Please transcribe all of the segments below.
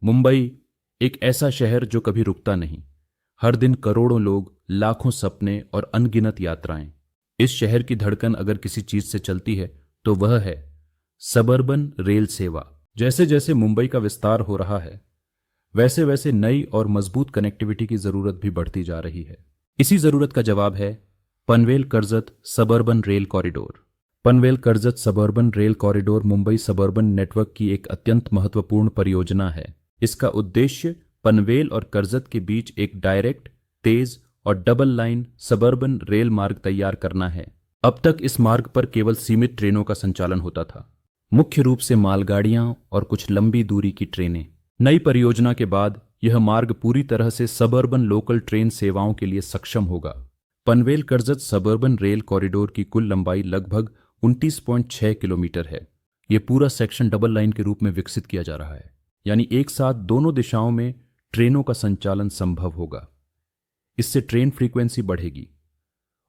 मुंबई एक ऐसा शहर जो कभी रुकता नहीं। हर दिन करोड़ों लोग, लाखों सपने और अनगिनत यात्राएं। इस शहर की धड़कन अगर किसी चीज से चलती है तो वह है सबर्बन रेल सेवा। जैसे जैसे मुंबई का विस्तार हो रहा है, वैसे वैसे नई और मजबूत कनेक्टिविटी की जरूरत भी बढ़ती जा रही है। इसी जरूरत का जवाब है Panvel Karjat suburban rail corridor. Panvel Karjat suburban rail corridor Mumbai suburban network की एक अत्यंत महत्वपूर्ण परियोजना है। इसका उद्देश्य पनवेल और कर्जत के बीच एक डायरेक्ट, तेज और डबल लाइन सबर्बन रेल मार्ग तैयार करना है। अब तक इस मार्ग पर केवल सीमित ट्रेनों का संचालन होता था, मुख्य रूप से मालगाड़ियां और कुछ लंबी दूरी की ट्रेनें। नई परियोजना के बाद यह मार्ग पूरी तरह से सबर्बन लोकल ट्रेन सेवाओं के लिए सक्षम होगा। Panvel Karjat suburban rail corridor की कुल लंबाई लगभग 29.6 किलोमीटर है। यह पूरा सेक्शन डबल लाइन के रूप में विकसित किया जा रहा है, यानी एक साथ दोनों दिशाओं में ट्रेनों का संचालन संभव होगा। इससे ट्रेन फ्रीक्वेंसी बढ़ेगी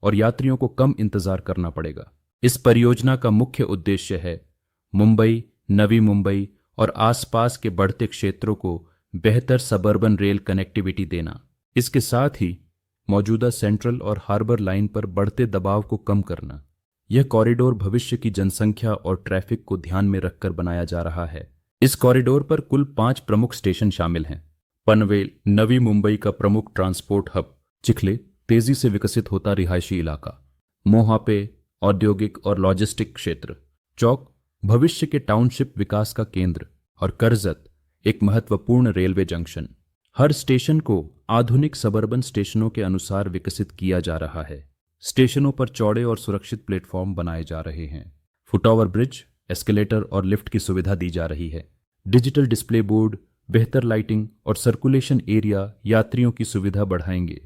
और यात्रियों को कम इंतजार करना पड़ेगा। इस परियोजना का मुख्य उद्देश्य है मुंबई, नवी मुंबई और आसपास के बढ़ते क्षेत्रों को बेहतर सबर्बन रेल कनेक्टिविटी देना। इसके साथ ही मौजूदा सेंट्रल और हार्बर लाइन पर बढ़ते दबाव को कम करना। यह कॉरिडोर भविष्य की जनसंख्या और ट्रैफिक को ध्यान में रखकर बनाया जा रहा है। इस कॉरिडोर पर कुल 5 प्रमुख स्टेशन शामिल हैं। पनवेल नवी मुंबई का प्रमुख ट्रांसपोर्ट हब, चिखले तेजी से विकसित होता रिहायशी इलाका, मोहापे औद्योगिक और लॉजिस्टिक क्षेत्र, चौक भविष्य के टाउनशिप विकास का केंद्र और कर्जत एक महत्वपूर्ण रेलवे जंक्शन। हर स्टेशन को आधुनिक सबर्बन स्टेशनों के अनुसार विकसित किया जा रहा है। स्टेशनों पर चौड़े और सुरक्षित प्लेटफॉर्म बनाए जा रहे हैं। फुटओवर ब्रिज, एस्केलेटर और लिफ्ट की सुविधा दी जा रही है। डिजिटल डिस्प्ले बोर्ड, बेहतर लाइटिंग और सर्कुलेशन एरिया यात्रियों की सुविधा बढ़ाएंगे।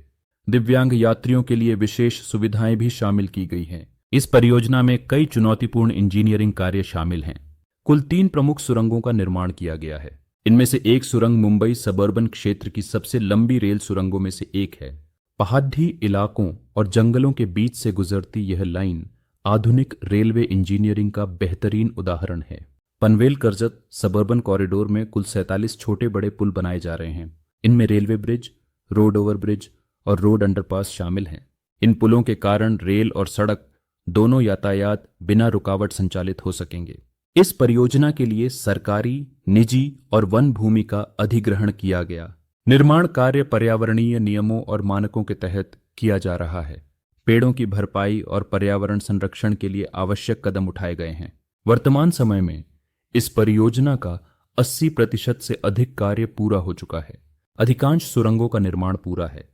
दिव्यांग यात्रियों के लिए विशेष सुविधाएं भी शामिल की गई हैं। इस परियोजना में कई चुनौतीपूर्ण इंजीनियरिंग कार्य शामिल हैं। कुल 3 प्रमुख सुरंगों का निर्माण किया गया है। इनमें से एक सुरंग मुंबई सबर्बन क्षेत्र की सबसे लंबी रेल सुरंगों में से एक है। पहाड़ी इलाकों और जंगलों के बीच से गुजरती यह लाइन आधुनिक रेलवे इंजीनियरिंग का बेहतरीन उदाहरण है। पनवेल कर्जत सबर्बन कॉरिडोर में कुल 47 छोटे बड़े पुल बनाए जा रहे हैं। इनमें railway bridge, road over bridge और रोड अंडरपास शामिल हैं। इन पुलों के कारण रेल और सड़क दोनों यातायात बिना रुकावट संचालित हो सकेंगे। इस परियोजना के लिए सरकारी, निजी और वन भूमि का अधिग्रहण किया गया। निर्माण कार्य पर्यावरणीय नियमों और मानकों के तहत किया जा रहा है। पेड़ों की भरपाई और पर्यावरण संरक्षण के लिए आवश्यक कदम उठाए गए हैं। वर्तमान समय में इस परियोजना का 80% से अधिक कार्य पूरा हो चुका है। अधिकांश सुरंगों का निर्माण पूरा है।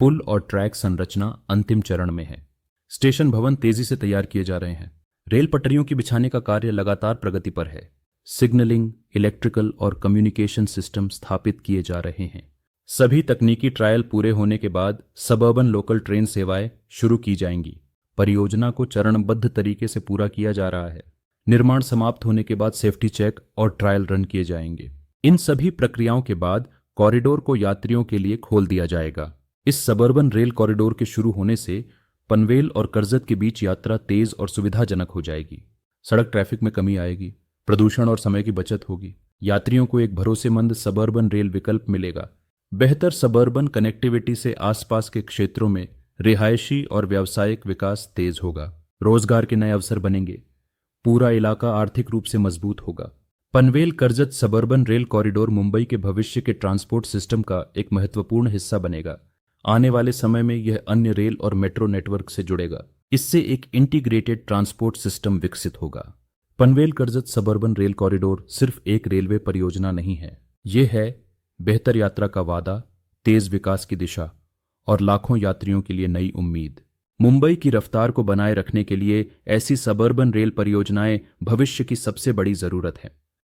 पुल और ट्रैक संरचना अंतिम चरण में है। स्टेशन भवन तेजी से तैयार किए जा रहे हैं। रेल पटरियों की बिछाने का कार्य लगातार प्रगति पर है। सिग्नलिंग, इलेक्ट्रिकल और कम्युनिकेशन सिस्टम स्थापित किए जा रहे हैं। सभी तकनीकी ट्रायल पूरे होने के बाद सबर्बन लोकल ट्रेन सेवाएं शुरू की जाएंगी। परियोजना को चरणबद्ध तरीके से पूरा किया जा रहा है। निर्माण समाप्त होने के बाद सेफ्टी चेक और ट्रायल रन किए जाएंगे। इन सभी प्रक्रियाओं के बाद कॉरिडोर को यात्रियों के लिए खोल दिया जाएगा। इस सबर्बन रेल कॉरिडोर के शुरू होने से पनवेल और कर्जत के बीच यात्रा तेज और सुविधाजनक हो जाएगी। सड़क ट्रैफिक में कमी आएगी, प्रदूषण और समय की बचत होगी। यात्रियों को एक भरोसेमंद सबर्बन रेल विकल्प मिलेगा। बेहतर सबर्बन कनेक्टिविटी से आसपास के क्षेत्रों में रिहायशी और व्यावसायिक विकास तेज होगा। रोजगार के नए अवसर बनेंगे। पूरा इलाका आर्थिक रूप से मजबूत होगा। Panvel Karjat suburban rail corridor Mumbai के भविष्य के ट्रांसपोर्ट सिस्टम का एक महत्वपूर्ण हिस्सा बनेगा। आने वाले समय में यह अन्य रेल और मेट्रो नेटवर्क से जुड़ेगा। इससे एक इंटीग्रेटेड ट्रांसपोर्ट सिस्टम विकसित होगा। Panvel Karjat suburban rail corridor सिर्फ एक रेलवे परियोजना नहीं है। यह है बेहतर यात्रा का वादा, तेज विकास की दिशा और लाखों यात्रियों के लिए नई उम्मीद। मुंबई की रफ्तार को बनाए रखने के लिए ऐसी सबर्बन रेल परियोजनाएं भविष्य की सबसे बड़ी जरूरत है।